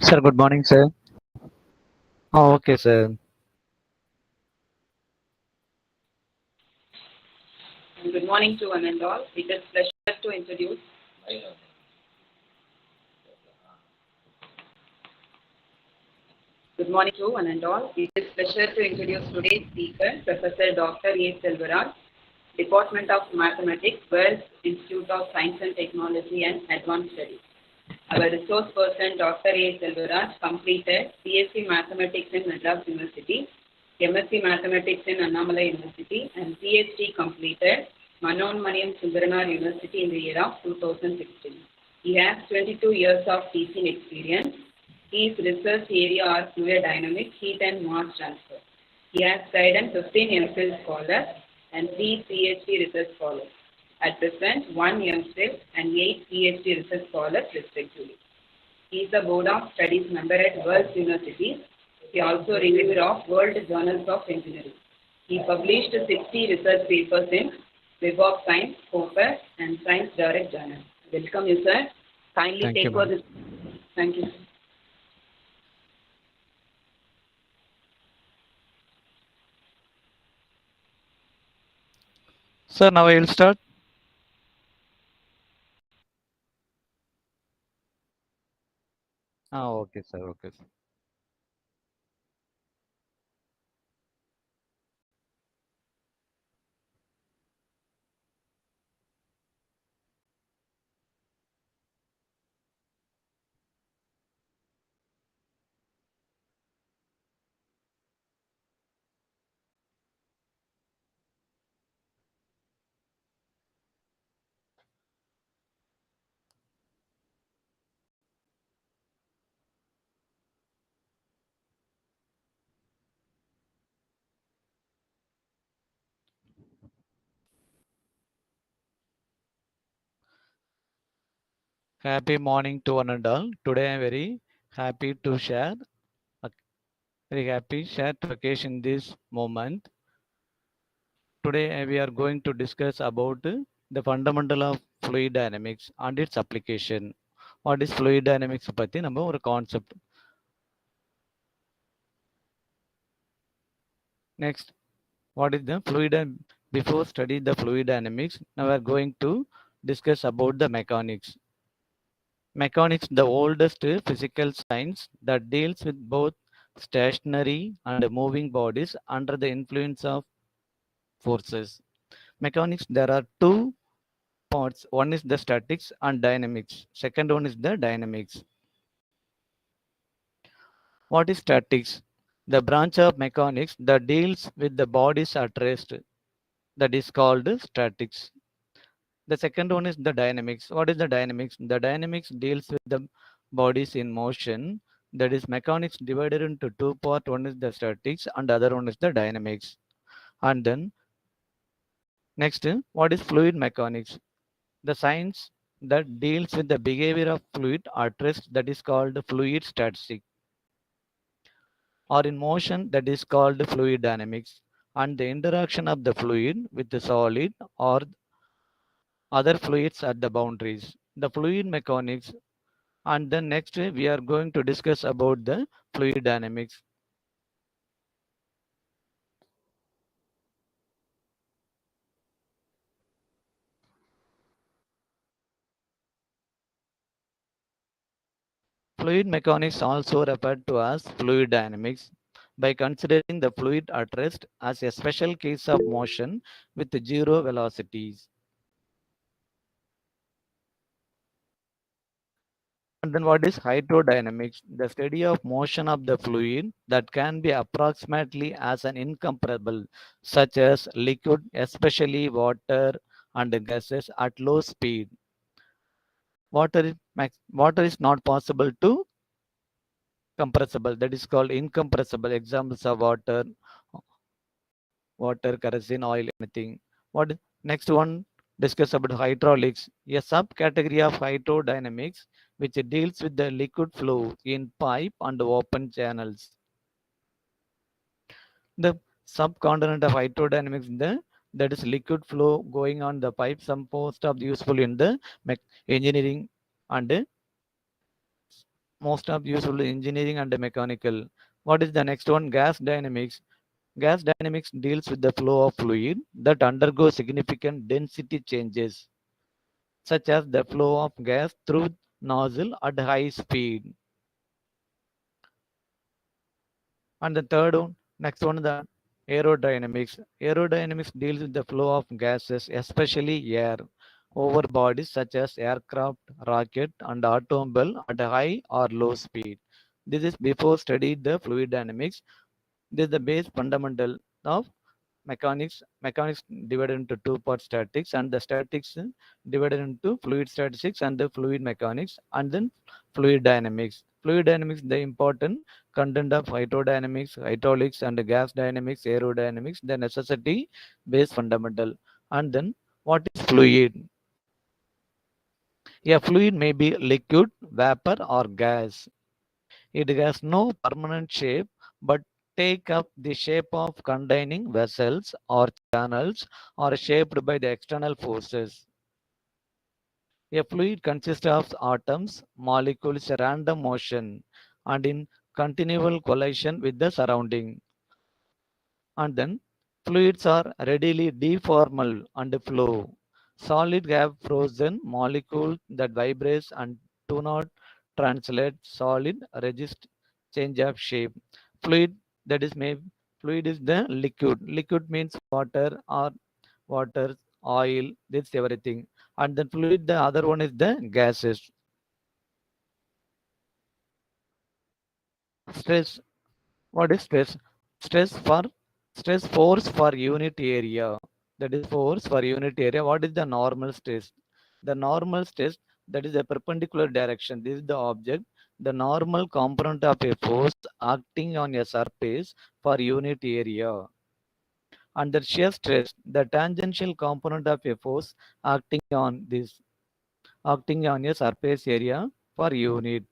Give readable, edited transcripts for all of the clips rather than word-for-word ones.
Sir, good morning, sir. Oh, okay, sir. Good morning to one and all. It is pleasure to introduce. Good morning to one and all. It is pleasure to introduce today's speaker, Professor Dr. A. Selvaraj, Department of Mathematics, Wells Institute of Science and Technology and Advanced Studies. Our resource person, Dr. A. Selvaraj, completed BSc Mathematics in Madras University, MSc Mathematics in Annamalai University, and PhD completed Manonmaniam Sundaranar University in the year of 2016. He has 22 years of teaching experience. His research area are fluid dynamics, heat and mass transfer. He has guided 15 MPhil scholars and 3 PhD research scholars. At present, 1 MPhil and 8 PhD research scholars respectively. He is a Board of Studies member at World University. He also reviewer of World Journals of Engineering. He published 60 research papers in Web of Science, Scopus, and Science Direct Journal. Welcome you, sir. Kindly Thank take you, over ma'am. this. Thank you. Sir, now I will start. Oh, okay, sir. Okay, sir. Happy morning to one and all. Today I am very happy to share, uh, very happy share to occasion this moment. Today we are going to discuss about the fundamental of fluid dynamics and its application. What is fluid dynamics பத்தி நம்ம ஒரு concept. Next, what is the fluid? Before study the fluid dynamics, now we are going to discuss about the mechanics. Mechanics, the oldest physical science that deals with both stationary and moving bodies under the influence of forces. Mechanics, there are two parts. One is the statics and dynamics. Second one is the dynamics. What is statics? The branch of mechanics that deals with the bodies at rest. That is called statics. The second one is the dynamics. What is the dynamics? The dynamics deals with the bodies in motion. That is mechanics divided into two parts. One is the statics and the other one is the dynamics. And then next, what is fluid mechanics? The science that deals with the behavior of fluid at rest, that is called fluid statistics, or in motion, that is called fluid dynamics, and the interaction of the fluid with the solid or other fluids at the boundaries. The fluid mechanics. And then next we are going to discuss about the fluid dynamics. Fluid mechanics also referred to as fluid dynamics by considering the fluid at rest as a special case of motion with zero velocities. And then what is hydrodynamics? The study of motion of the fluid that can be approximately as an incomparable, such as liquid, especially water and gases at low speed. Water is not possible to compressible. That is called incompressible. Examples of water, kerosene, oil, anything. What next one? Discuss about hydraulics, a subcategory of hydrodynamics which deals with the liquid flow in pipe and open channels. The subcontinent of hydrodynamics, the that is liquid flow going on the pipe. Some most of useful in the engineering and most of useful in engineering and mechanical. What is the next one? Gas dynamics. Gas dynamics deals with the flow of fluid that undergo significant density changes, such as the flow of gas through nozzle at high speed. And the third one, next one, the aerodynamics. Aerodynamics deals with the flow of gases, especially air, over bodies such as aircraft, rocket, and automobile at a high or low speed. This is before studied the fluid dynamics. This is the base fundamental of mechanics. Mechanics divided into two parts: statics, and the statics divided into fluid statistics and the fluid mechanics, and then fluid dynamics. Fluid dynamics, the important content of hydrodynamics, hydraulics, and gas dynamics, aerodynamics, the necessity base fundamental. And then what is fluid? A fluid may be liquid, vapor, or gas. It has no permanent shape but take up the shape of containing vessels or channels or shaped by the external forces. A fluid consists of atoms, molecules, random motion, and in continual collision with the surrounding. And then fluids are readily deformable and flow. Solid have frozen molecules that vibrates and do not translate. Solid resist change of shape. Fluid, that is made, fluid is the liquid. Liquid means water or water, oil, this everything. And then fluid, the other one is the gases. Stress. What is stress? Stress for stress force for unit area. That is force for unit area. What is the normal stress? The normal stress, that is a perpendicular direction. This is the object. The normal component of a force acting on a surface for unit area. And the shear stress, the tangential component of a force acting on a surface area for unit.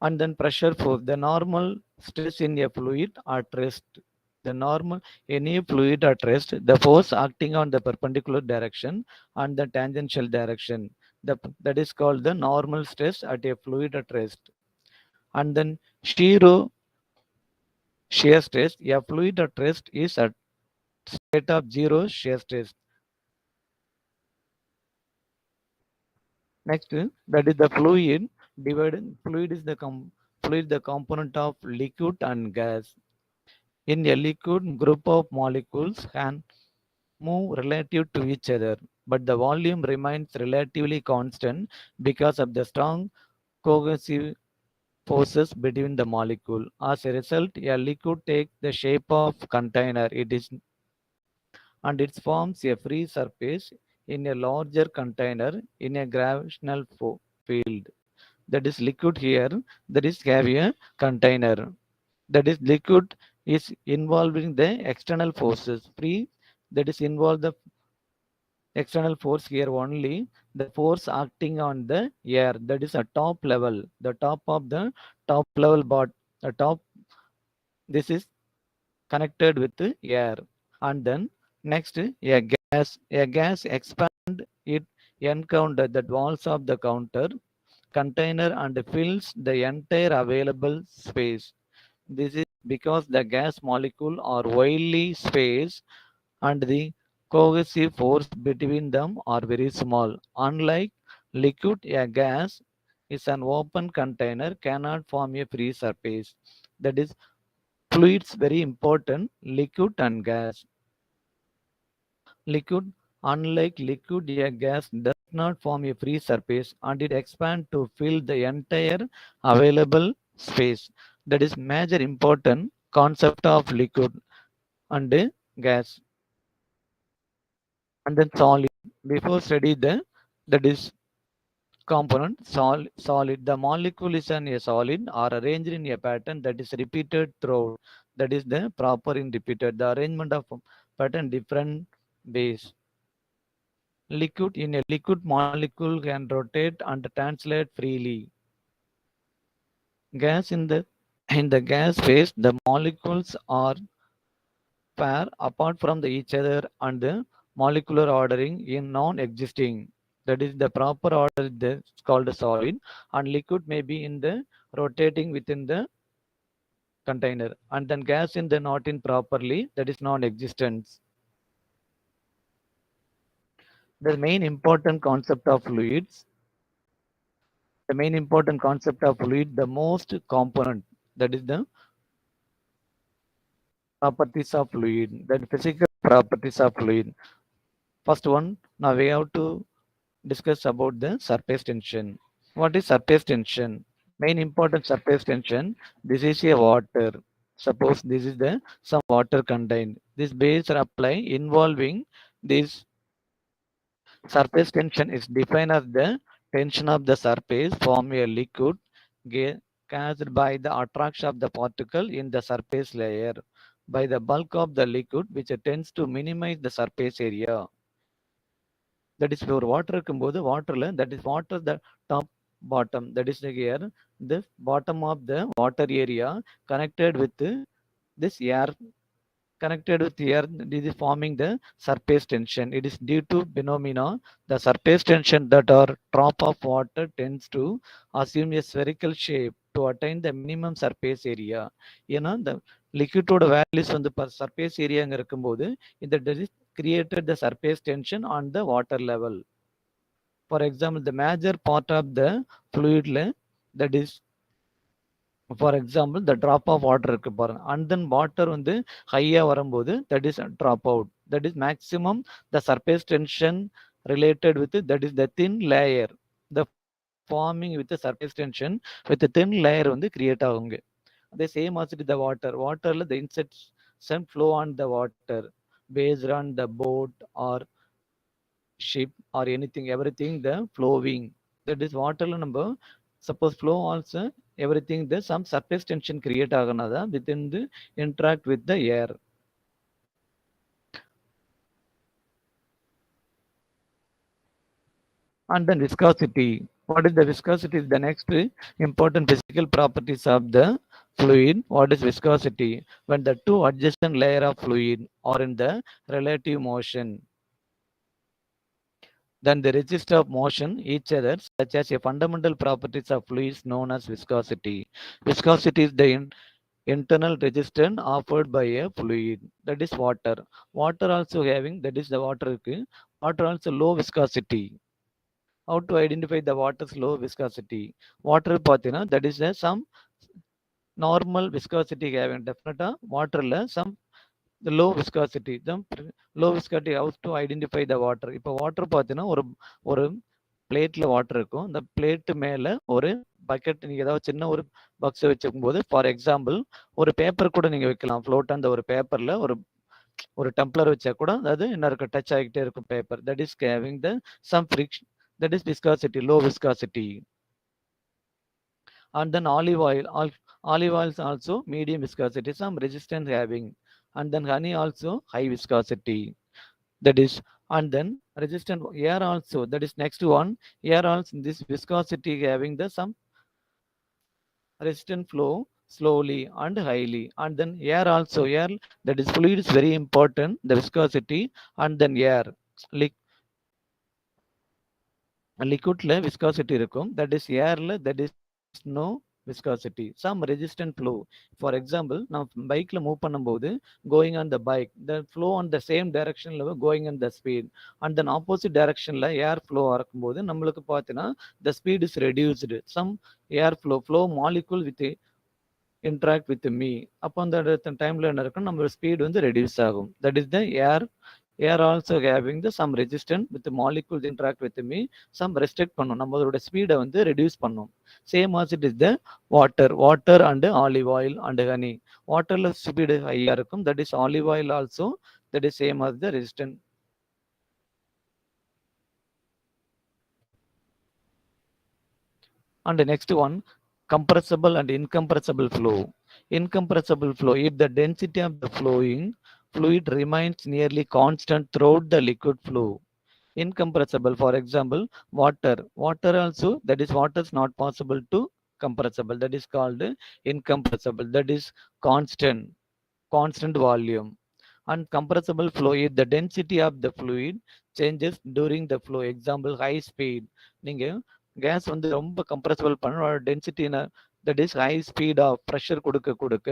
And then pressure force, the normal stress in a fluid at rest. The normal any fluid at rest, the force acting on the perpendicular direction and the tangential direction. That is called the normal stress at a fluid at rest. And then shear stress, a fluid at rest is at state of zero shear stress. Next, that is the fluid divided. Fluid the component of liquid and gas. In a liquid, group of molecules can move relative to each other, but the volume remains relatively constant because of the strong cohesive forces between the molecule. As a result, a liquid takes the shape of container. It is and it forms a free surface in a larger container in a gravitational field. That is liquid here. That is have a container. That is liquid is involving the external forces. Free, that is involve the external force here only. The force acting on the air, that is a top level. The top of the top level, but the top, this is connected with the air. And then next, a gas expand it encounter the walls of the counter container and fills the entire available space. This is because the gas molecule are widely spaced and the cohesive force between them are very small. Unlike liquid, a gas is an open container cannot form a free surface. That is fluids very important, liquid and gas. Liquid, unlike liquid, a gas does not form a free surface and it expands to fill the entire available space. That is major important concept of liquid and gas. And then solid. Before study that is component solid. The molecule is a solid or arranged in a pattern that is repeated throughout. That is the proper in repeated. The arrangement of pattern different ways. Liquid, in a liquid molecule can rotate and translate freely. Gas, in the gas phase, the molecules are pair apart from the each other and the molecular ordering in non-existing. That is the proper order is called solid, and liquid may be in the rotating within the container, and then gas in the not in properly, that is non-existence. The main important concept of fluids, the main important concept of fluid, the most component, that is the properties of fluid, that physical properties of fluid. First one, now we have to discuss about the surface tension. What is surface tension? Main important surface tension. This is a water. Suppose this is the some water contained. This base apply involving this surface tension is defined as the tension of the surface form a liquid caused by the attraction of the particle in the surface layer by the bulk of the liquid which tends to minimize the surface area. That is for water இருக்கும்போது வாட்டர்ல that is water the top bottom, that is here the bottom of the water area connected with this air, connected with air, this is forming the surface tension. It is due to phenomena the surface tension that our drop of water tends to assume a spherical shape to attain the minimum surface area. ஏன்னா the liquidோட values வந்து surface area அங்க இருக்கும்போது இந்த created the surface tension on the water level. For example, the major part of the fluid, that is for example the drop of water இருக்கு பாருங்க, and then water வந்து ஹையா வரும்போது that is drop out, that is maximum the surface tension related with it, that is the thin layer, the forming with the surface tension with the thin layer வந்து create ஆகுங்க. The same as with the water, waterல the incessant flow on the water based on the boat or ship or anything, everything the flowing, that is waterல நம்ம suppose flow also everything the some surface tension create ஆகனதா within the interact with the air. And then viscosity, what is the viscosity is the next important physical properties of the fluid. What is viscosity? When the two adjacent layer of fluid are in the relative motion, then they resist of motion each other, such as a fundamental properties of fluids known as viscosity. Viscosity is the internal resistance offered by a fluid, that is water. Water also having, that is the water water also low viscosity. How to identify the water's low viscosity? Water pathina, that is some normal viscosity having definite water some the low viscosity, the low viscosity, how to identify the water. இப்போ water பார்த்தீங்கன்னா ஒரு பிளேட்ல water இருக்கும், அந்த plate மேல ஒரு bucket நீங்க ஏதாவது சின்ன ஒரு பாக்ஸ் வச்சுக்கும் போது, ஃபார் எக்ஸாம்பிள் ஒரு பேப்பர் கூட நீங்க வைக்கலாம் ஃப்ளோட், அந்த ஒரு பேப்பர்ல ஒரு ஒரு டம்ளர் வச்சா கூட அது என்ன இருக்கும், டச் ஆகிட்டே இருக்கும் paper, that is having the some friction, that is viscosity, low viscosity. And then olive oil is also medium viscosity, some resistance having. And then honey also high viscosity, that is. And then resistant air also, that is next one. Air also in this viscosity having the some resistant flow slowly and highly. And then air also, air, that is fluid is very important, the viscosity. And then air, liquidல viscosity இருக்கும், that is airல that is no viscosity, some resistant flow. For example, நான் பைக்ல move பண்ணும்போது going on the bike, the flow on the same directionல going on the speed, and then opposite directionல air flow இருக்கும்போது நம்மளுக்கு பார்த்தீங்கன்னா the speed is reduced, some air flow molecule with interact with me, அப்போ அந்த டைம்ல என்ன இருக்கும், நம்ம ஸ்பீட் வந்து ரெடியூஸ் ஆகும், that is the air also having the some resistance with the molecules interact with me, some restrict பண்ணும், நம்மளோட ஸ்பீடை வந்து ரெடியூஸ் பண்ணும். Same as it is the water and olive oil and honey. வாட்டர்ல speed ஹையா இருக்கும், that is olive oil also, that is same as the resistance. And the next one, compressible and incompressible flow. Incompressible flow, if the density of the flowing fluid remains nearly constant throughout the liquid flow. Incompressible, for example water also, that is water is not possible to compressible, that is called incompressible, that is constant volume. Uncompressible fluid, the density of the fluid changes during the flow. Example, high speed. நீங்க gas வந்து ரொம்ப compressible பண்ண density that is high speed of pressure கொடுக்க கொடுக்க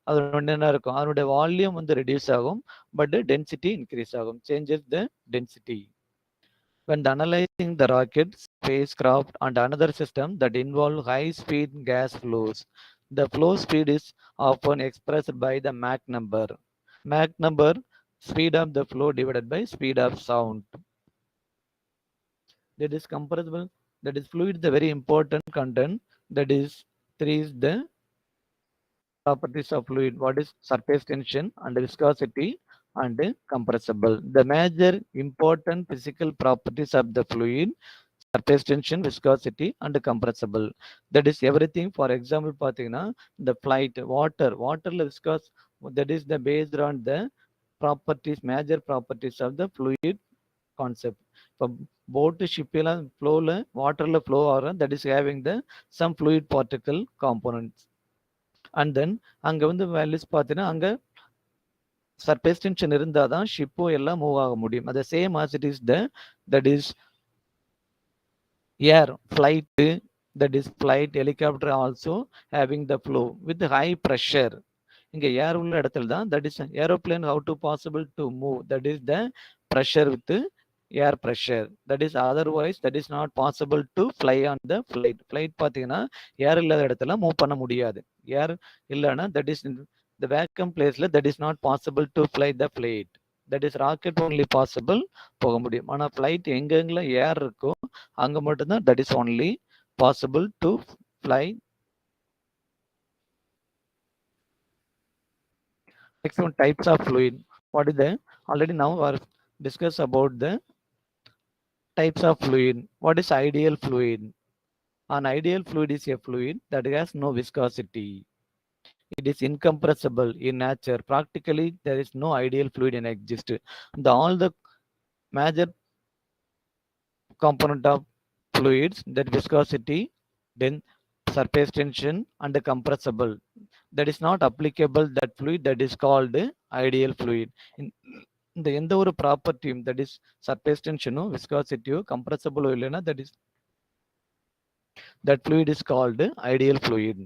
அது என்ன இருக்கும், அதனுடைய வால்யூம் வந்து ரெடியூஸ் ஆகும், பட் டென்சிட்டி இன்க்ரீஸ் ஆகும். Changes the density. When analyzing the rocket, spacecraft, and another system that involve high-speed gas flows, the flow speed is often expressed by the Mach number. Mach number, speed of the flow divided by speed of sound. That is compressible. That is fluid, the very important content. That is three is the properties of fluid. What is surface tension and viscosity and compressible. The major important physical properties of the fluid: surface tension, viscosity, and compressible. That is everything. For example, பார்த்தீங்கன்னா the flight, waterல viscous, that is the based on the properties, major properties of the fluid concept. இப்போ போட்டு ship எல்லாம் ஃப்ளோவில் வாட்டரில் flow ஆகிறோம், that is having the some fluid particle components. And then அங்கே வந்து values பார்த்தீங்கன்னா அங்கே சர்ஃபேஸ் டென்ஷன் இருந்தால் தான் ஷிப்பும் எல்லாம் மூவ் ஆக முடியும். அது same as it is that is air flight, that is flight helicopter also having the flow with high pressure. இங்க ஏர் உள்ள இடத்துல தான் that is aeroplane how to possible to move, that is the pressure with air pressure. That is otherwise that is not possible to fly on the flight பார்த்தீங்கன்னா ஏர் இல்லாத இடத்துல move பண்ண முடியாது. ஏர் இல்லைன்னா that is the vacuum placeல that is not possible to fly the flight. That is rocket only possible போக முடியும். ஆனா flight எங்கெங்கெல்லாம் ஏர் இருக்கோ அங்க மட்டும்தான் that is only possible to fly. Next one, types of fluid. What is the already now we are discuss about the types of fluid. What is ideal fluid? An ideal fluid is a fluid that has no viscosity. It is incompressible in nature. Practically, there is no ideal fluid in exist. All the major component of fluids, that viscosity, then surface tension, and the compressible, that is not applicable. That fluid that is called ideal fluid. இந்த எந்த ஒரு ப்ராப்பர்ட்டியும் that is surface டென்ஷனோ விஸ்காசிட்டியோ கம்ப்ரஸபிளோ இல்லைன்னா that fluid is called ideal fluid.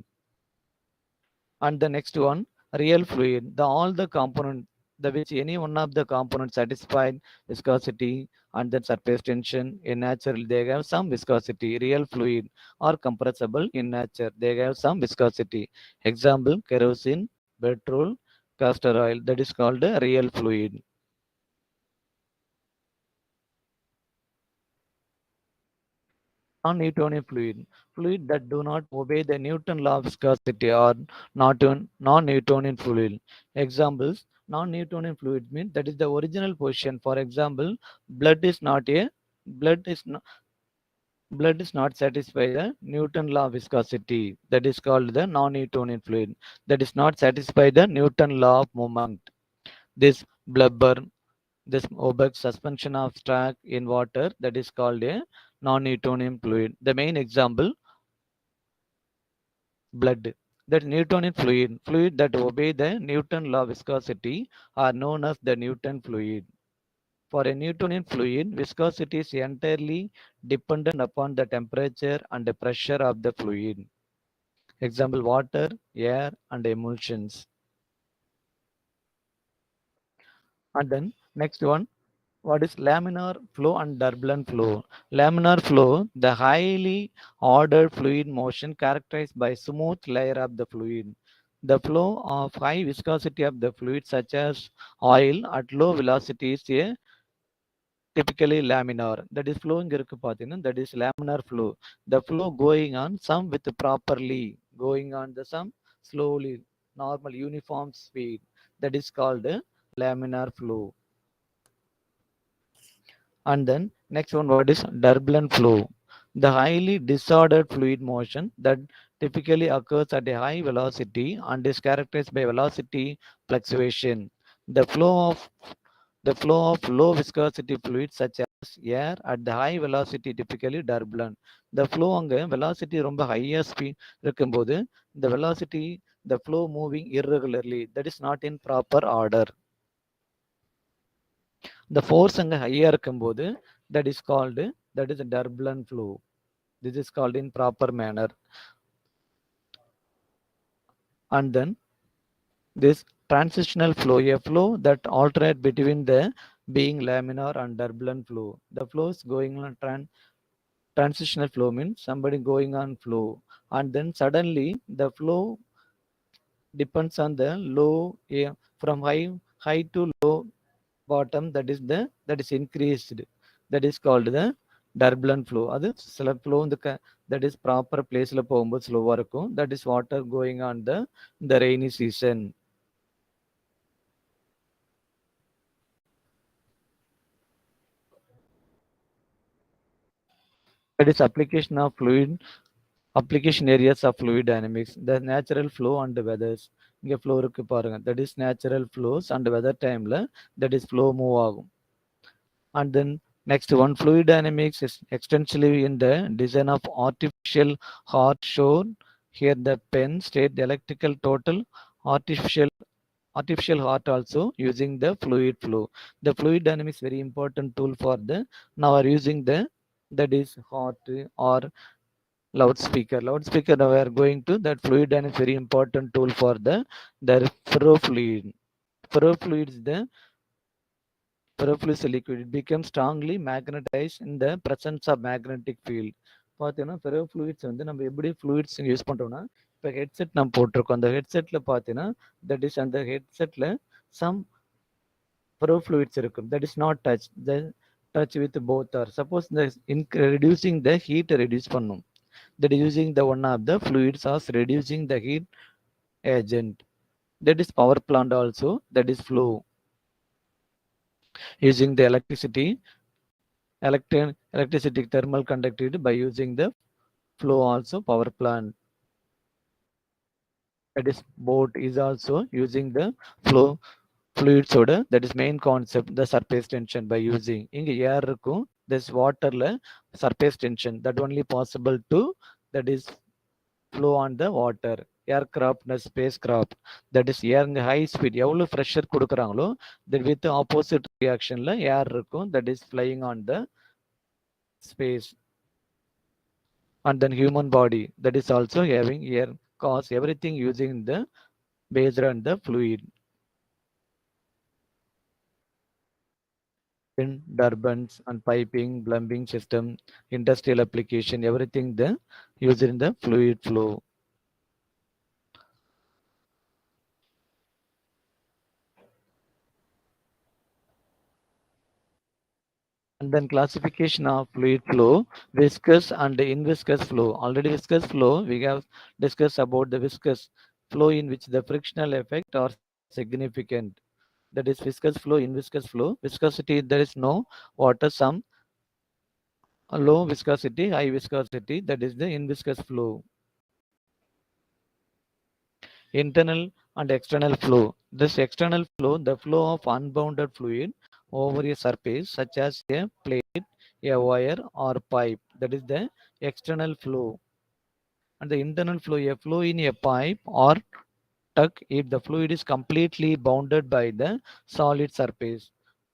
And the next one, real fluid, all the component which any one of the components satisfied viscosity and then surface tension in nature they have some viscosity. Real fluid or compressible in nature they have some viscosity. Example, kerosene, petrol, castor oil, that is called a real fluid. Non-Newtonian fluid that do not obey the Newton law of viscosity or non-Newtonian fluid. Examples, non-Newtonian fluid means that is the original position. For example, blood is not satisfied the Newton law of viscosity. That is called the non-Newtonian fluid. That is not satisfied the Newton law of movement. This blubber, this opaque suspension of straw in water, that is called a non-Newtonian fluid. The main example, blood. That Newtonian fluid that obey the Newton law of viscosity are known as the Newton fluid. For a Newtonian fluid, viscosity is entirely dependent upon the temperature and the pressure of the fluid. Example, water, air, and emulsions. And then next one, what is laminar flow and turbulent flow? Laminar flow, the highly ordered fluid motion characterized by smooth layer of the fluid. The flow of high viscosity of the fluid such as oil at low velocity is a typically laminar. That is flowing irukku pathina, that is laminar flow. The flow going on some with properly, going on the some slowly, normal uniform speed. That is called laminar flow. And then next one, what is turbulent flow? The highly disordered fluid motion that typically occurs at a high velocity and is characterized by velocity fluctuation. The flow of low viscosity fluids such as air at the high velocity typically turbulent. The flow அங்க velocity ரொம்ப higher speed இருக்கும்போது the velocity, the flow moving irregularly, that is not in proper order. The force அங்க ஹையா இருக்கும்போது that is called that is a turbulent flow. This is called in proper manner. And then this transitional flow, a flow that alternate between the being laminar and turbulent flow. The flow is going on transitional flow means somebody going on flow, and then suddenly the flow depends on the low, from high to low bottom, that is increased, that is called the turbulent flow. அது சில flow that is proper placeல போகும்போது ஸ்லோவா இருக்கும். That is water going on the rainy season. That is application areas of fluid dynamics, the natural flow and the weathers. இங்க flow இருக்கு பாருங்க, that is natural flows and weather timeல that is flow move ஆகும். And then next one, fluid dynamics is extensively in the design of artificial heart shown here. The pen state the electrical total artificial artificial heart also using the fluid flow. The fluid dynamics very important tool for the now are using the that is heart or loudspeaker now we are going to that fluid dynamics very important tool for the ferrofluid is the ferrofluid liquid. It becomes strongly magnetized in the presence of magnetic field. பார்த்தீங்கன்னா ferrofluids வந்து நம்ம எப்படி fluids use பண்றோம்னா, இப்போ headset நம்ம போட்டிருக்கோம், அந்த ஹெட்செட்ல பார்த்தீங்கன்னா தட் இஸ் அந்த ஹெட்செட்ல சம் ferrofluids இருக்கும், that is not touch with both. Or suppose the reducing the heat reduce பண்ணும், that is using the one of the fluids as reducing the heat agent. That is power plant also, that is flow using the electricity thermal conductivity by using the flow also power plant. That is boat is also using the flow fluids oda, that is main concept the surface tension by using இங்க air இருக்கும், this waterல surface tension that only possible to that is flow on the water. Aircraft spacecraft, that is air high speed எவ்வளவு pressure கொடுக்குறாங்களோ that with opposite reactionல air இருக்கும், that is flying on the space. And then human body, that is also having air cause everything using the based on the fluid. In turbines and piping plumbing system, industrial application, everything the using the fluid flow. And then classification of fluid flow, viscous and inviscous flow. Already viscous flow, we have discussed about the viscous flow in which the frictional effect are significant. That is viscous flow, inviscous flow. Viscosity, there is no water, some low viscosity, high viscosity, that is the inviscous flow. Internal and external flow. This external flow, the flow of unbounded fluid over a surface such as a plate, a wire or pipe. That is the external flow. And the internal flow, a flow in a pipe or tuck if the fluid is completely bounded by the solid surface.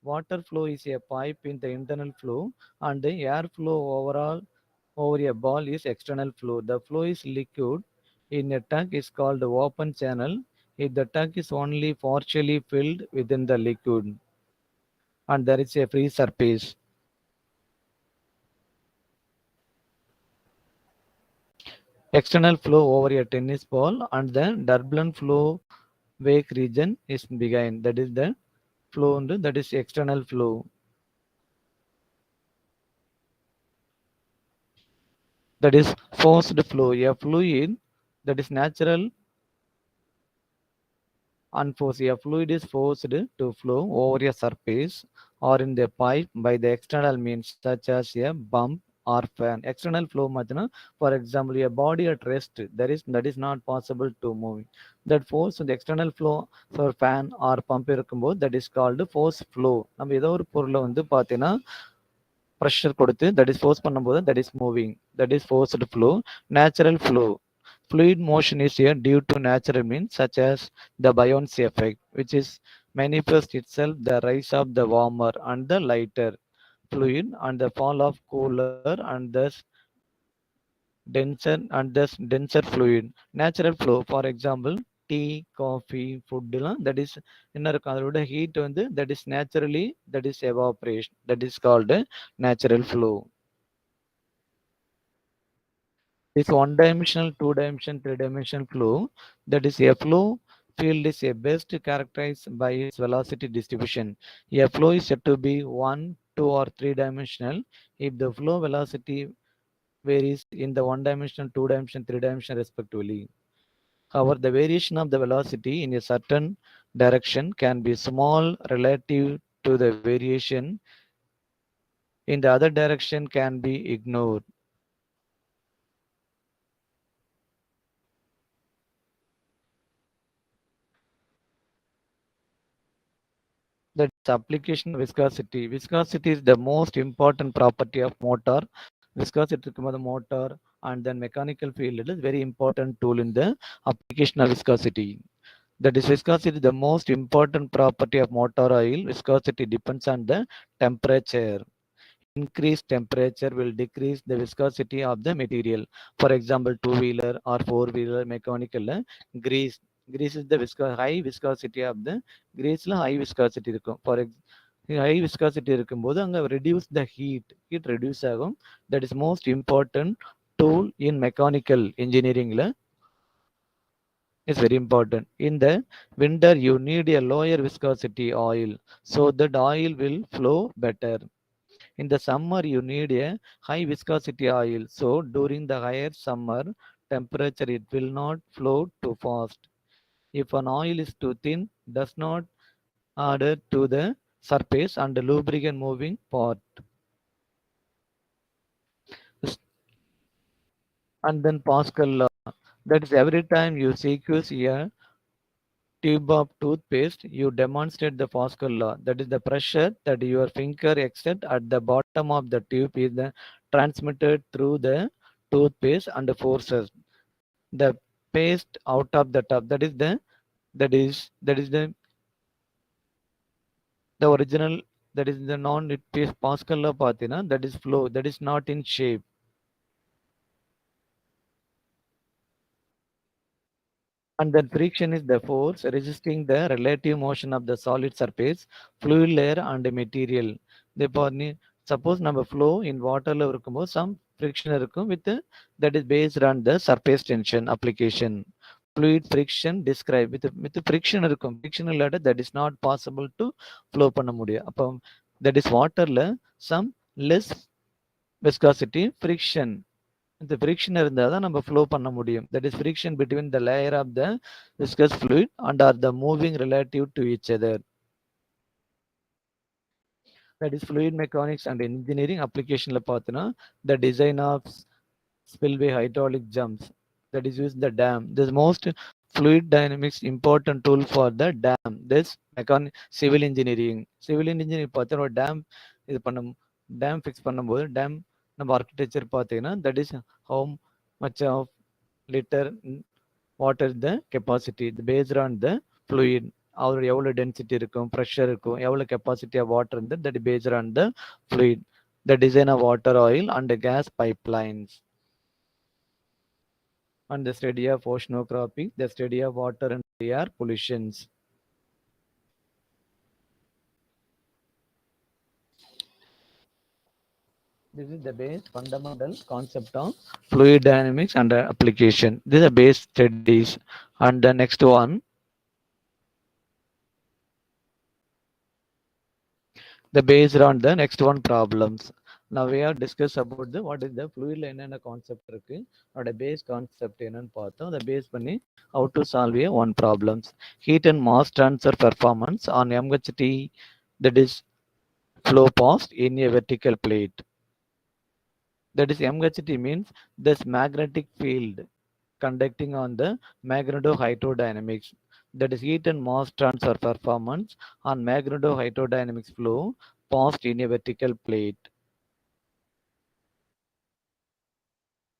Water flow is a pipe in the internal flow, and the air flow overall over a ball is external flow. The flow is liquid in a tank is called open channel if the tank is only partially filled within the liquid and there is a free surface. External flow over a tennis ball and the turbulent flow wake region is behind. That is the flow and that is external flow. That is forced flow. A fluid that is natural unforced. A fluid is forced to flow over a surface or in the pipe by the external means such as a pump or fan. External flow matna, for example, a body at rest, that is not possible to move. That force the external flow for fan or pump இருக்கும்போது that is called force flow. நம்ம ஏதோ ஒரு பொருளை வந்து பார்த்தீங்கன்னா pressure கொடுத்து that is force பண்ணும்போது that is moving, that is forced flow. Natural flow, fluid motion is here due to natural means such as the buoyancy effect, which is manifests itself the rise of the warmer and the lighter fluid and the fall of cooler and thus denser fluid. Natural flow, for example, tea, coffee, ஃபுட்டுலாம் that is என்ன இருக்கும் அதோட heat வந்து that is naturally that is evaporation that is called natural flow. This one dimensional, two dimensional, three dimensional flow, that is a flow field is a best characterized by its velocity distribution. A flow is said to be one, two, or three dimensional if the flow velocity varies in the one dimensional, two dimensional, three dimensional respectively. However, the variation of the velocity in a certain direction can be small relative to the variation in the other direction can be ignored. That is application of viscosity. Viscosity is the most important property of motor. Viscosity is the motor and then mechanical field. It is very important tool in the application of viscosity. That is viscosity is the most important property of motor oil. Viscosity depends on the temperature. Increased temperature will decrease the viscosity of the material. For example, two-wheeler or four-wheeler mechanical grease. Grease is the high viscosity of the greaseல high viscosity இருக்கும். High viscosity இருக்கும்போது அங்க reduce the heat reduce ஆகும். That is most important tool in mechanical engineeringல is very important. In the winter, you need a lower viscosity oil so that oil will flow better. In the summer, you need a high viscosity oil. So during the higher summer temperature, it will not flow too fast. If an oil is too thin, does not adhere to the surface and the lubricant moving part. And then Pascal law. That is every time you sequence a tube of toothpaste, you demonstrate the Pascal law. That is the pressure that your finger exert at the bottom of the tube is transmitted through the toothpaste and forces the paste out of the tub. That is the original that is the non it paste Pascal law pathina that is flow that is not in shape. And then friction is the force resisting the relative motion of the solid surface, fluid layer and material. Therefore, suppose நம்ம flow in waterல இருக்கும்போது some friction இருக்கும் with that is based on the surface tension application. Fluid friction describe with friction இருக்கும். Friction இல்லாட்ட that is not possible to flow பண்ண முடியும். அப்போ that is waterல some less viscosity friction இந்த friction இருந்தால் தான் நம்ம ஃப்ளோ பண்ண முடியும். That is friction between the layer of the viscous fluid and are the moving relative to each other. That is fluid mechanics and engineering அப்ளிகேஷனில் பார்த்தோன்னா the design of spillway hydraulic jumps that is used the dam. This most fluid dynamics important tool for the dam. This civil engineering. Civil engineering பார்த்தா ஒரு dam இது பண்ணும் dam fix பண்ணும்போது dam நம்ம architecture பார்த்தீங்கன்னா that is how much of litre water the capacity based on the fluid அவர் எவ்வளோ density இருக்கும் ப்ரெஷர் இருக்கும் எவ்வளோ கெப்பாசிட்டி ஆஃப் வாட்டர் இருந்து that based on the fluid the design of water oil and gas pipelines and the study of oceanography, the study of water and air pollutions. This is the base fundamental concept of fluid dynamics and application. This is the base studies. And the next one, the based on the next one problems. Now we have discussed about the what is the fluid line and concept இருக்கு அதோட base concept என்னன்னு பார்த்தோம் அதை base பண்ணி how to solve a one problems. Heat and mass transfer performance on MHT that is flow past in a vertical plate. That is MHT means this magnetic field conducting on the magnetohydrodynamics. That is heat and mass transfer performance on magnetohydrodynamics flow past in a vertical plate.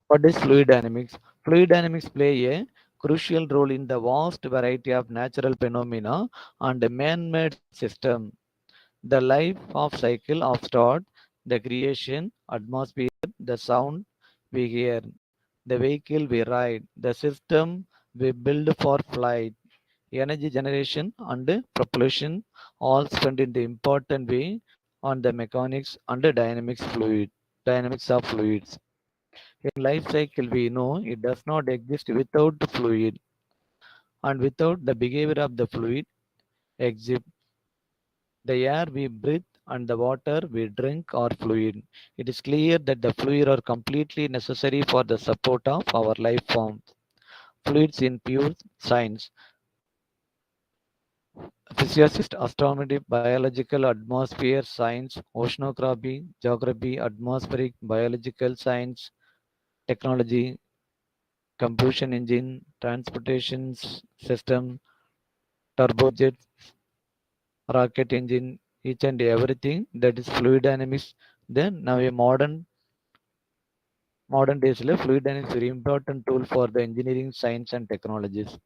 What is fluid dynamics? Fluid dynamics play a crucial role in the vast variety of natural phenomena and man-made system. The life of cycle of start, the creation, atmosphere, the sound we hear, the vehicle we ride, the system we build for flight, energy generation and propulsion, all spent in the important way on the mechanics and the dynamics of fluids. In life cycle, we know it does not exist without the fluid, and without the behavior of the fluid exist the air we breathe and the water we drink are fluid. It is clear that the fluid are completely necessary for the support of our life forms. Fluids in pure science, physics, astronomy, biological, atmosphere science, oceanography, geography, atmospheric, biological science, technology, combustion engine, transportation system, turbojet, rocket engine, each and everything that is fluid dynamics. Then now a modern days fluid dynamics is very important tool for the engineering, science and technologies.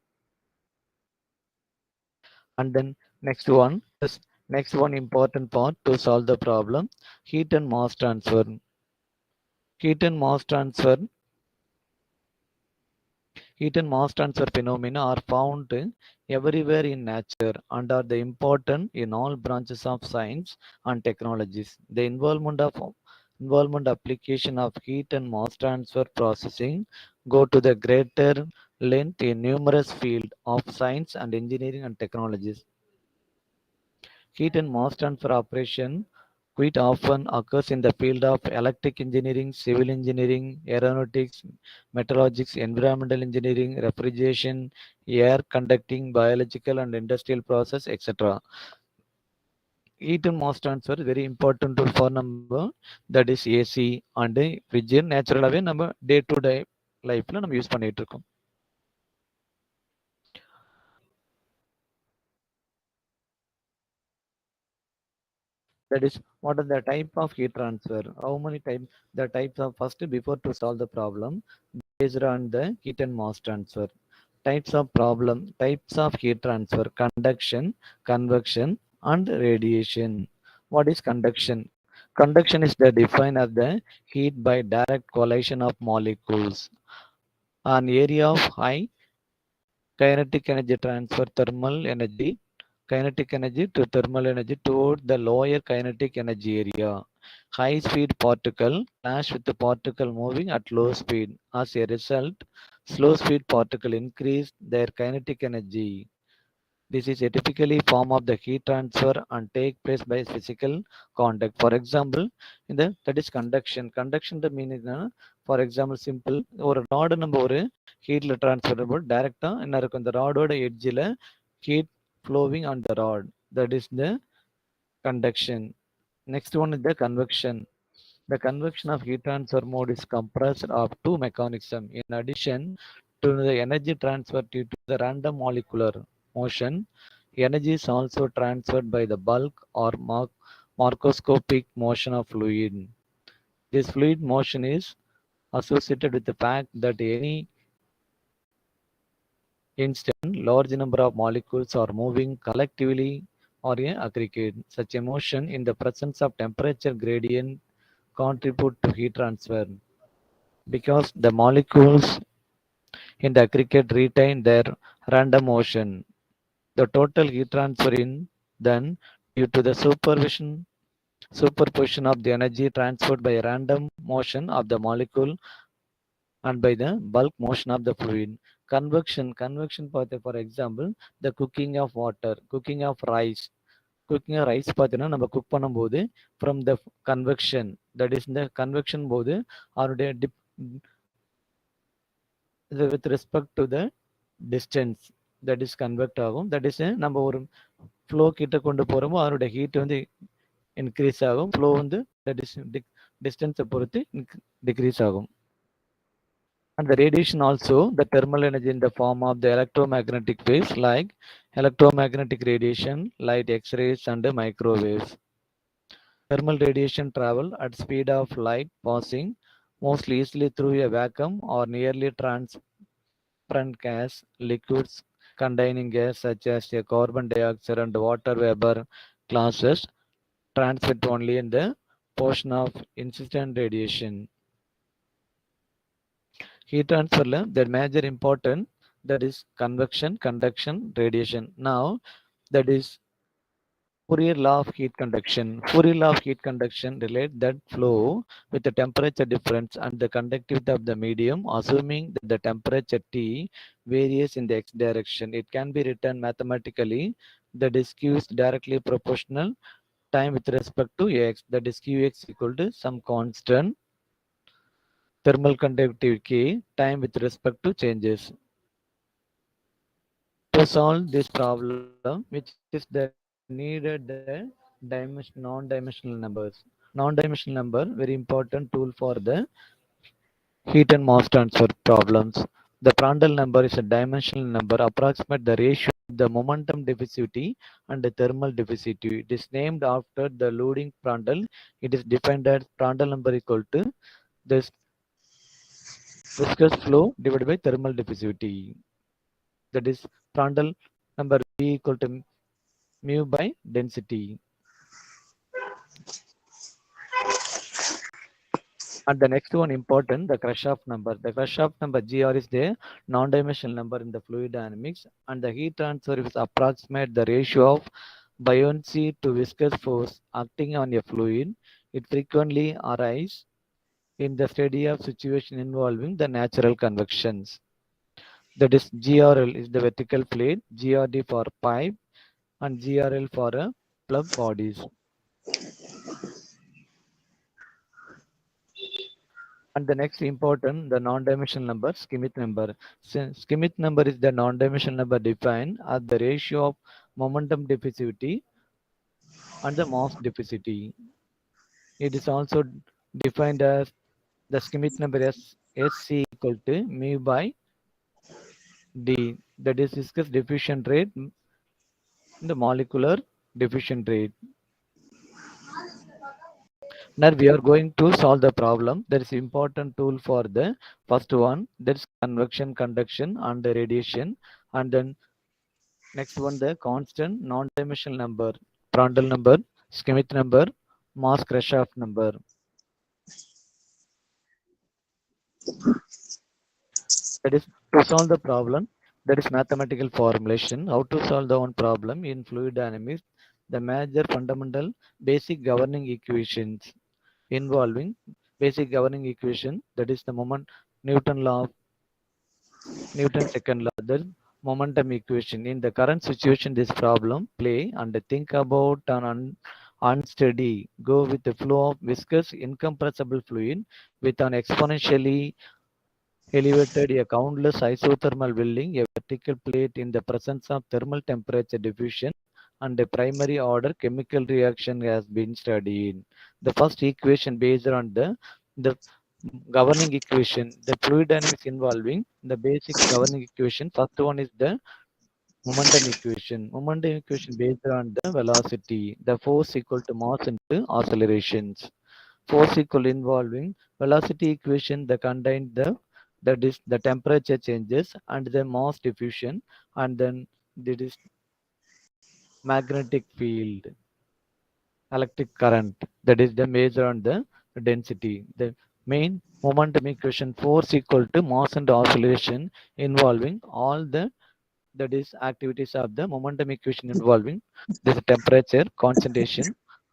And then next one important part to solve the problem, heat and mass transfer. Heat and mass transfer Heat and mass transfer phenomena are found everywhere in nature and are the important in all branches of science and technologies. The involvement application of heat and mass transfer processing go to the greater length in numerous fields of science and engineering and technologies. Heat and mass transfer operation quite often occurs in the field of electric engineering, civil engineering, aeronautics, metallurgics, environmental engineering, refrigeration, air conducting, biological and industrial process, etc. Heat and mass transfer is very important tool for number that is AC and fridge நேச்சுரலாகவே நம்ம day to day லைஃப்ல நம்ம use பண்ணிட்டு இருக்கோம். That is, what are the type of heat transfer? How many types? The types of first before to solve the problem based on the heat and mass transfer. Types of heat transfer: conduction, convection, and radiation. What is conduction? Conduction is the define of the heat by direct collision of molecules. An area of high kinetic energy transfer kinetic energy to thermal energy toward the lower kinetic energy area. High speed particle clash with the particle moving at low speed. As a result, slow speed particle increase their kinetic energy. This is a typically form of the heat transfer and take place by physical contact. For example, that is conduction. Conduction the meaning for example simple ஒரு rod நம்ம ஒரு ஹீட்ல transfer பண்ணும்போது டைரக்டா என்ன இருக்கும் இந்த ராடோட எட்ஜில் heat flowing on the rod. That is the conduction. Next one is the convection. The convection of heat transfer mode is compressed of two mechanisms. In addition to the energy transfer due to the random molecular motion, energy is also transferred by the bulk or macroscopic motion of fluid. This fluid motion is associated with the fact that any instant large number of molecules are moving collectively or in aggregate. Such a motion in the presence of temperature gradient contribute to heat transfer because the molecules in the aggregate retain their random motion. The total heat transfer in then due to the superposition of the energy transferred by a random motion of the molecule and by the bulk motion of the fluid. Convection for example, the cooking of water, cooking of rice. Cooking rice பார்த்தீங்கன்னா நம்ம cook பண்ணும்போது from the convection that is இந்த convection போது அதனுடைய இது with respect to the distance that is convict ஆகும். That is நம்ம ஒரு ஃப்ளோ கிட்ட கொண்டு போகிறோமோ அதனுடைய ஹீட் வந்து இன்க்ரீஸ் ஆகும். ஃப்ளோ வந்து தட் இஸ் டிஸ்டன்ஸை பொறுத்து டிக்ரீஸ் ஆகும். And the radiation also, the thermal energy in the form of the electromagnetic waves like electromagnetic radiation, light X-rays and microwaves. Thermal radiation travel at speed of light passing mostly easily through a vacuum or nearly different gas, liquids containing gas such as a carbon dioxide and water vapor classes transmit only in the portion of incident radiation. Heat transfer, the major important, that is convection, conduction, radiation. Now that is Fourier law of heat conduction. Fourier law of heat conduction relates that flow with the temperature difference and the conductivity of the medium, assuming that the temperature T varies in the x direction. It can be written mathematically that is Q is directly proportional time with respect to x, that is Qx equal to some constant thermal conductivity K time with respect to changes. To solve this problem, which is the needed the non-dimensional numbers. Non-dimensional number, very important tool for the heat and mass transfer problems. The Prandtl number is a dimensional number approximate the ratio of the momentum diffusivity and the thermal diffusivity. It is named after the loading Prandtl. It is defined as Prandtl number equal to the viscous flow divided by thermal diffusivity. That is Prandtl number V equal to mu by density. And the next one important, the Kirchhoff number. The Kirchhoff number GR is the non-dimensional number in the fluid dynamics, and the heat transfer is approximate the ratio of buoyancy to viscous force acting on a fluid. It frequently arises in the study of situation involving the natural convections. That is GRL is the vertical plate, GRD for pipe, and GRL for plug bodies. And the next important, the non-dimensional number, Schmidt number. Schmidt number is the non-dimensional number defined as the ratio of momentum diffusivity and the mass diffusivity. It is also defined as the Schmidt number as SC equal to mu by D. That is viscous diffusion rate, the molecular diffusion rate. Now we are going to solve the problem. There is important tool for the first one. There is convection, conduction, and the radiation. And then next one, the constant non-dimensional number, Prandtl number, Schmidt number, mass Kirchhoff number. That is to solve the problem. That is mathematical formulation. How to solve the one problem in fluid dynamics? The major fundamental basic governing equations involving basic governing equation. That is the moment Newton law, Newton's second law, the momentum equation. In the current situation, this problem play and think about an unsteady go with the flow of viscous incompressible fluid with an exponentially elevated a countless isothermal welding, a vertical plate in the presence of thermal temperature diffusion and a primary order chemical reaction has been studied. The first equation based on the governing equation, the fluid dynamics involving the basic governing equation. First one is the momentum equation. Momentum equation based on the velocity, the force equal to mass into accelerations. Force equal involving velocity equation that contain that is the temperature changes and the mass diffusion, and then that is magnetic field, electric current, that is the measure on the density. The main momentum equation force equal to mass and acceleration involving all the that is activities of the momentum equation involving this temperature, concentration,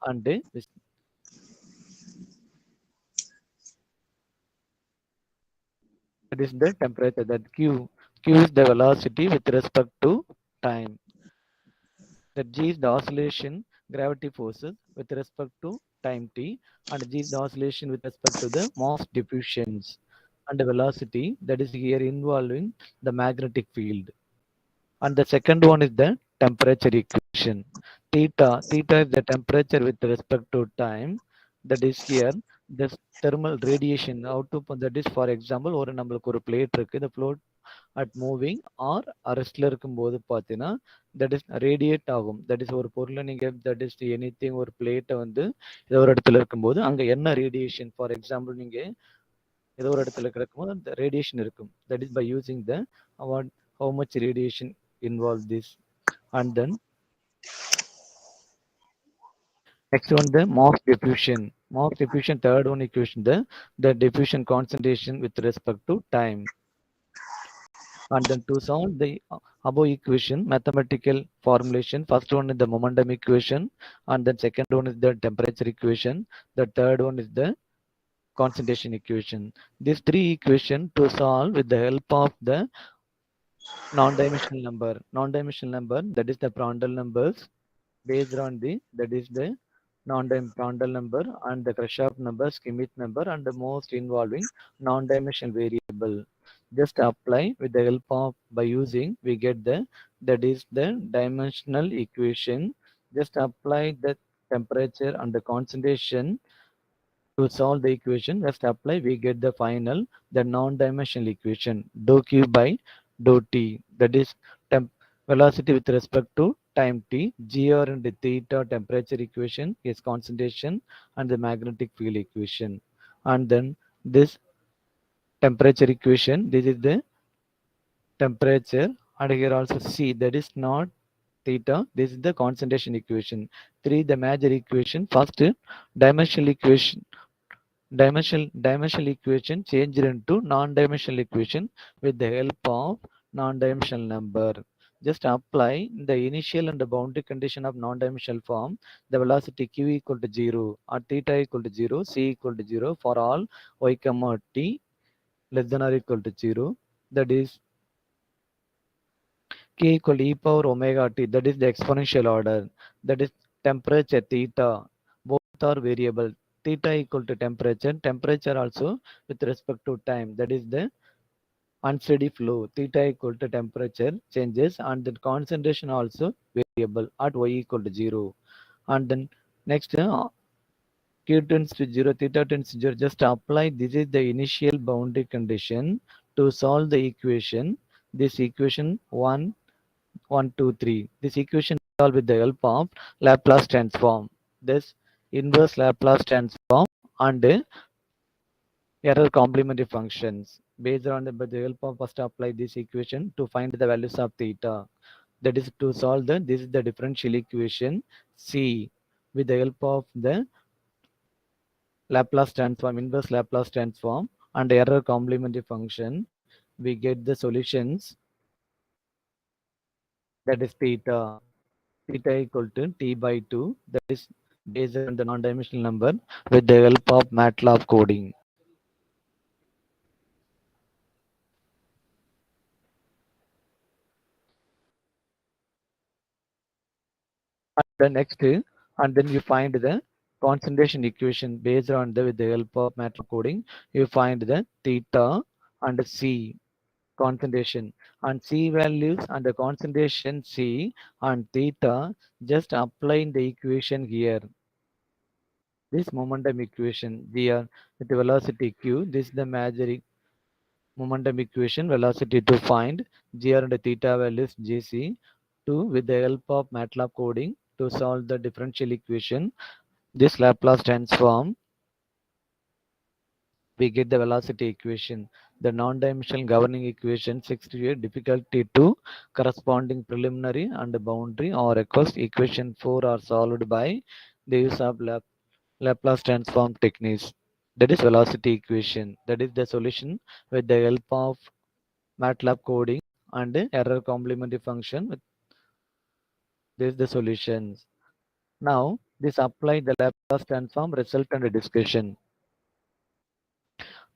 and this, that is the temperature. That q is the velocity with respect to time. That g is the oscillation gravity forces with respect to time t, and g is the oscillation with respect to the mass diffusions and the velocity that is here involving the magnetic field. And the second one is the temperature equation. Theta is the temperature with respect to time. That is here the thermal radiation out to that is for example ஒரு நம்மளுக்கு ஒரு plate இருக்கு. The float at moving or ரெஸ்ட்ல இருக்கும்போது பார்த்தீங்கன்னா that is radiate ஆகும். That is ஒரு பொருளை நீங்க தட் இஸ் எனிதிங் ஒரு பிளேட்டை வந்து ஏதோ ஒரு இடத்துல இருக்கும்போது அங்க என்ன ரேடியேஷன் ஃபார் எக்ஸாம்பிள் நீங்க ஏதோ ஒரு இடத்துல கிடக்கும்போது அந்த ரேடியேஷன் இருக்கும். That is by using the what how much radiation involves this. And then next one the Mach diffusion. Mach diffusion third one equation the diffusion concentration with respect to time. And then to solve the above equation mathematical formulation, first one is the momentum equation, and then second one is the temperature equation, the third one is the concentration equation. These three equations to solve with the help of the non-dimensional number. Non-dimensional number, that is the Prandtl numbers based on the, that is the non-Prandtl number and the Kirchhoff number, Schmidt number, and the most involving non-dimensional variable. Just apply with the help of by using we get the, that is the dimensional equation. Just apply the temperature and the concentration to solve the equation. Just apply we get the final the non-dimensional equation dou q by dou t, that is temp velocity with respect to time t, gr and theta temperature equation is concentration and the magnetic field equation. And then this temperature equation, this is the temperature, and here also c, that is not theta, this is the concentration equation. Three the major equation. First dimensional equation, dimensional equation changed into non-dimensional equation with the help of non-dimensional number. Just apply the initial and the boundary condition of non-dimensional form. The velocity q equal to 0 or theta equal to 0, c equal to 0 for all y comma t less than or equal to 0. That is k equal to e power omega t, that is the exponential order. That is temperature theta, both are variable. Theta equal to temperature, temperature also with respect to time, that is the unsteady flow. Theta equal to temperature changes, and the concentration also variable at y equal to 0. And then next q tends to 0, theta tends to 0. Just apply, this is the initial boundary condition to solve the equation. This equation 1, 2, 3. This equation is solved with the help of Laplace transform. This inverse Laplace transform and error complementary functions. Based on the, with the help of first apply this equation to find the values of theta. That is to solve the, this is the differential equation C with the help of the Laplace transform, inverse Laplace transform and error complementary function. We get the solutions, that is theta. Theta equal to t by 2, that is based on the non-dimensional number with the help of MATLAB coding. And the next, and then you find the concentration equation based on the, with the help of MATLAB coding, you find the theta and c concentration, and c values and the concentration c and theta. Just applying the equation here, this momentum equation here with the velocity q, this is the major momentum equation velocity to find gr and theta values gc. 2 with the help of MATLAB coding to solve the differential equation. This Laplace transform, we get the velocity equation. The non-dimensional governing equation 68 difficulty 2 corresponding preliminary and boundary or request equation 4 are solved by the use of Laplace transform techniques. That is velocity equation. That is the solution with the help of MATLAB coding and error complementary function. This is the solutions. Now this apply the Laplace transform result and discussion.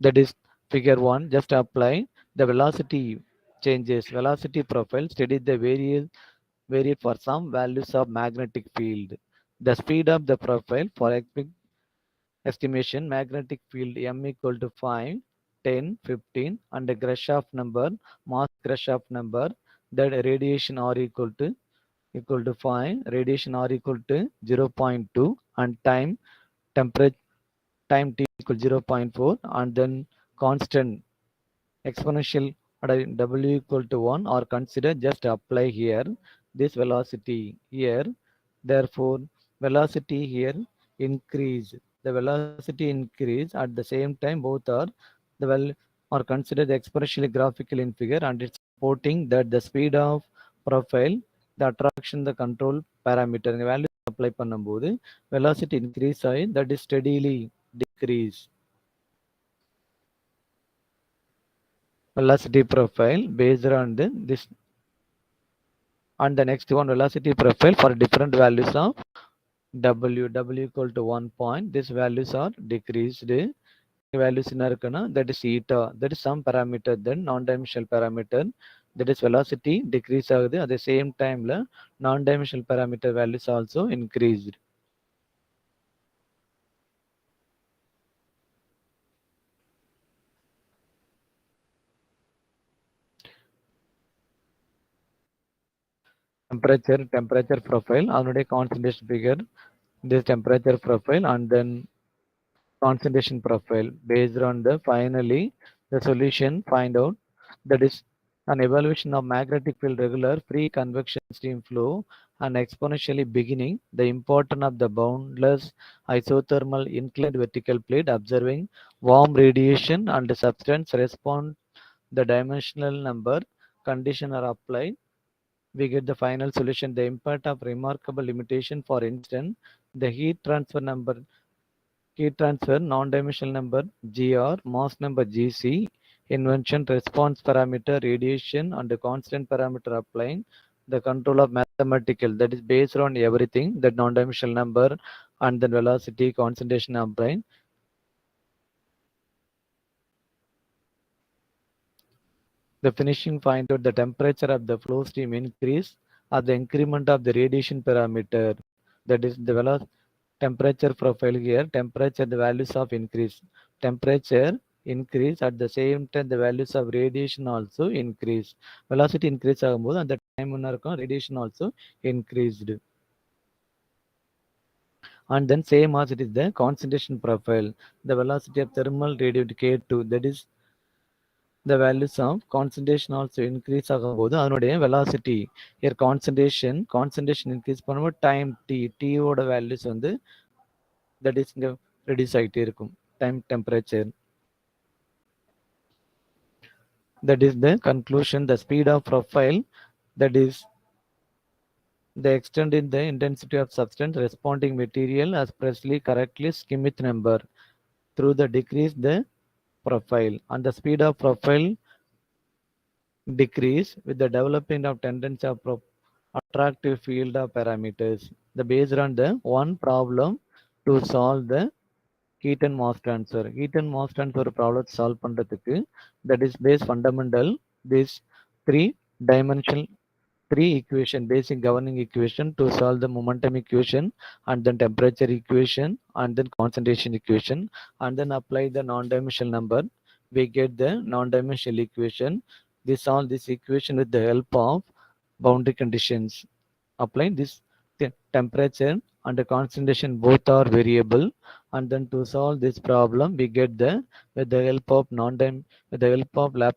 That is figure 1. Just apply the velocity changes, velocity profile study the varied for some values of magnetic field. The speed of the profile for estimation magnetic field m equal to 5, 10, 15, and the Grashof number, mass Grashof number, that radiation r equal to 5, radiation r equal to 0.2, and temperature time t equal 0.4, and then constant exponential at w equal to 1 or consider. Just apply here this velocity here. Therefore velocity here increase, the velocity increase at the same time both are the value are considered exponentially graphical in figure, and it's supporting that the speed of profile, the attraction, the control parameter இந்த value apply பண்ணும்போது velocity increase ஆகி that is steadily decrease. Velocity profile based on this, and the next one velocity profile for different values of w equal to 1 point, these values are decreased. Values என்ன இருக்குன்னா that is eta, that is some parameter, then non-dimensional parameter, that is velocity decrease ஆகுது. at the same timeல non-dimensional parameter values also increased. Temperature profile அதனுடைய concentration figure, this temperature profile, and then concentration profile based on the finally the solution find out that is an evaluation of magnetic field regular free convection stream flow and exponentially beginning the importance of the boundless isothermal inclined vertical plate observing warm radiation and the substance respond the dimensional number condition are applied, we get the final solution. The impact of remarkable limitation, for instance, the heat transfer, non-dimensional number GR, mass number GC, invention, response parameter, radiation, and the constant parameter applying the control of mathematical, that is based on everything, that non-dimensional number and then velocity, concentration applying. The finishing find out the temperature of the flow stream increase at the increment of the radiation parameter, that is the velocity temperature profile here, temperature the values of increase, temperature increase at the same time the values of radiation also increase, velocity increase ஆகும்போது அந்த time என்ன இருக்கும் radiation also increased. And then same as it is the concentration profile, the velocity of thermal radiative K2, that is the values of concentration also increase ஆகும்போது அதனுடைய velocity here concentration increase பண்ணும்போது time t ஓட values வந்து that is இங்க reduce ஆகிட்டே இருக்கும் time temperature. That is the conclusion, the speed of profile, that is the extent in the intensity of substance responding material as precisely correctly Schmidt number through the decrease the profile, and the speed of profile decrease with the development of tendency of attractive field of parameters. The based on the one problem to solve the heat and mass transfer. Heat and mass transfer problem solve பண்றதுக்கு that is base fundamental this three dimensional three equation basic governing equation to solve the momentum equation and then temperature equation and then concentration equation, and then apply the non-dimensional number, we get the non-dimensional equation. We solve this equation with the help of boundary conditions. Apply this temperature and the concentration both are variable, and then to solve this problem we get the with the help of with the help of Laplace